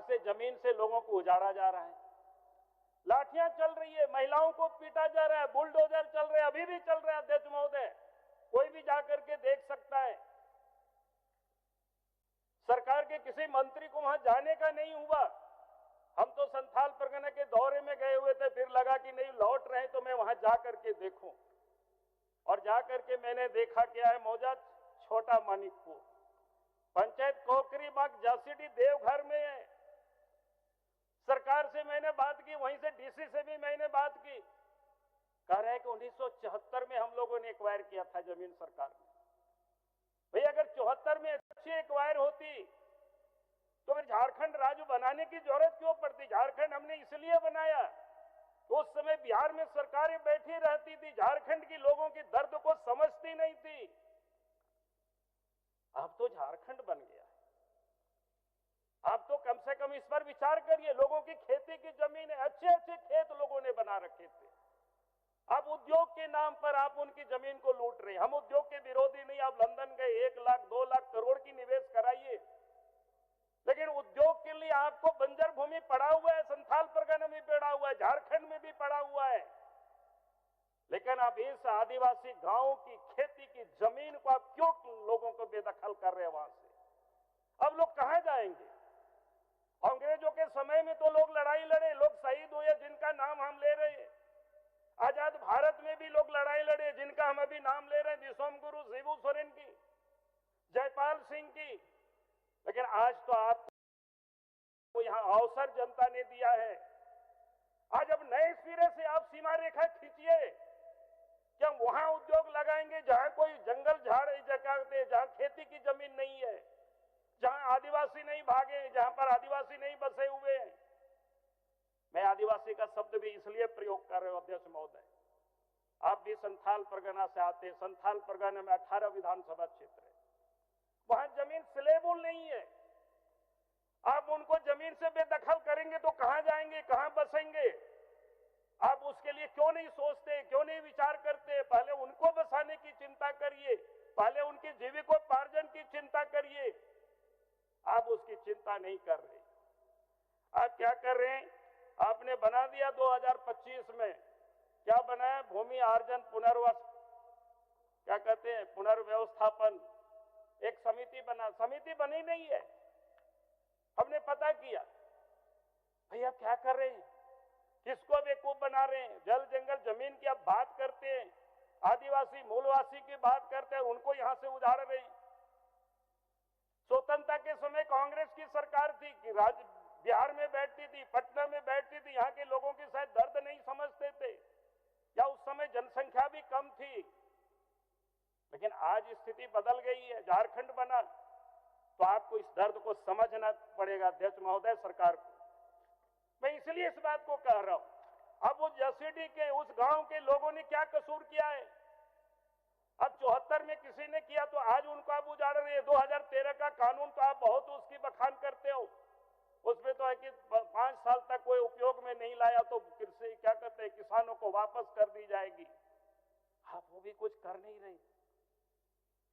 वहां से जमीन से लोगों को उजाड़ा जा रहा है, लाठियां चल रही है, महिलाओं को पीटा जा रहा है, बुलडोजर चल रहे हैं, अभी भी चल रहे हैं अध्यक्ष महोदय, कोई भी जाकर के देख सकता है। सरकार के किसी मंत्री को वहां जाने का नहीं हुआ। हम तो संथाल परगना के दौरे में गए हुए थे, फिर लगा कि नहीं लौट रहे तो मैं वहां जाकर के देखूं, और जाकर के मैंने देखा क्या है मौजा, छोटा मानिकपुर पंचायत कोकरीबाग जासीडी देवघर में है। सरकार से मैंने बात की, वहीं से डीसी से भी मैंने बात की, कह रहे हैं कि 1974 में हम लोगों ने एक्वायर किया था जमीन सरकार ने। भाई अगर 74 में अच्छी एक्वायर होती तो फिर झारखंड राज्य बनाने की जरूरत क्यों पड़ती? झारखंड हमने इसलिए बनाया तो उस समय बिहार में सरकारें बैठी रहती थी, झारखंड के लोगों की दर्द को समझती नहीं थी। अब तो झारखंड बन गया है, आप तो कम से कम इस पर विचार करिए। लोगों की खेती की जमीन है, अच्छे अच्छे खेत लोगों ने बना रखे थे, आप उद्योग के नाम पर आप उनकी जमीन को लूट रहे हैं। हम उद्योग के विरोधी नहीं, आप लंदन गए 1 लाख 2 लाख करोड़ की निवेश कराइए, लेकिन उद्योग के लिए आपको बंजर भूमि पड़ा हुआ है, संथाल परगना में पड़ा हुआ है, झारखंड में भी पड़ा हुआ है, लेकिन आप इस आदिवासी गांवों की खेती की जमीन को आप क्यों लोगों को बेदखल कर रहे हैं वहां से? अब लोग कहां जाएंगे? अंग्रेजों के समय में तो लोग लड़ाई लड़े, लोग शहीद हुए जिनका नाम हम ले रहे हैं। आजाद भारत में भी लोग लड़ाई लड़े जिनका हम अभी नाम ले रहे हैं, दिसोम गुरु शिबू सोरेन की, जयपाल सिंह की। लेकिन आज तो आपको यहां अवसर जनता ने दिया है। आज अब नए सिरे से आप सीमा रेखा खींचिए कि हम वहां उद्योग लगाएंगे जहां कोई जंगल झाड़ जगह, जहां खेती की जमीन नहीं है, जहां आदिवासी नहीं भागे, जहां पर आदिवासी नहीं बसे हुए हैं। मैं आदिवासी का शब्द भी इसलिए प्रयोग कर रहे हूं अध्यक्ष महोदय, आप भी संथाल परगना से आते हैं। संथाल परगना में 18 विधानसभा क्षेत्र है, वहां जमीन स्लेबुल नहीं है। आप उनको जमीन से बेदखल करेंगे तो कहां जाएंगे, कहां बसेंगे? आप उसके लिए क्यों नहीं सोचते, क्यों नहीं विचार करते? पहले उनको बसाने की चिंता करिए, पहले उनकी जीविकोपार्जन की चिंता करिए। आप उसकी चिंता नहीं कर रहे। आप क्या कर रहे हैं? आपने बना दिया 2025 में, क्या बनाया? भूमि अर्जन पुनर्वास, क्या कहते हैं, पुनर्व्यवस्थापन, एक समिति बना। समिति बनी नहीं है, हमने पता किया। भैया क्या कर रहे हैं? किसको बेवकूफ बना रहे हैं? जल जंगल जमीन की आप बात करते हैं, आदिवासी मूलवासी की बात करते हैं, उनको यहां से उजाड़ रहे हैं। स्वतंत्रता के समय कांग्रेस की सरकार थी कि राज्य बिहार में बैठती थी, पटना में बैठती थी, यहाँ के लोगों की शायद दर्द नहीं समझते थे, या उस समय जनसंख्या भी कम थी। लेकिन आज स्थिति बदल गई है, झारखंड बना, तो आपको इस दर्द को समझना पड़ेगा अध्यक्ष महोदय, सरकार को। मैं इसलिए इस बात को कह रहा हूं। अब वो जसीडी के उस गांव के लोगों ने क्या कसूर किया है? अब 74 में किसी ने किया तो आज उनको आप उजाड़ रहे हैं। 2013 का कानून तो आप बहुत उसकी बखान करते हो, उसमें तो है कि 5 साल तक कोई उपयोग में नहीं लाया तो कृषि क्या कहते हैं, किसानों को वापस कर दी जाएगी। आप वो भी कुछ कर नहीं रहे।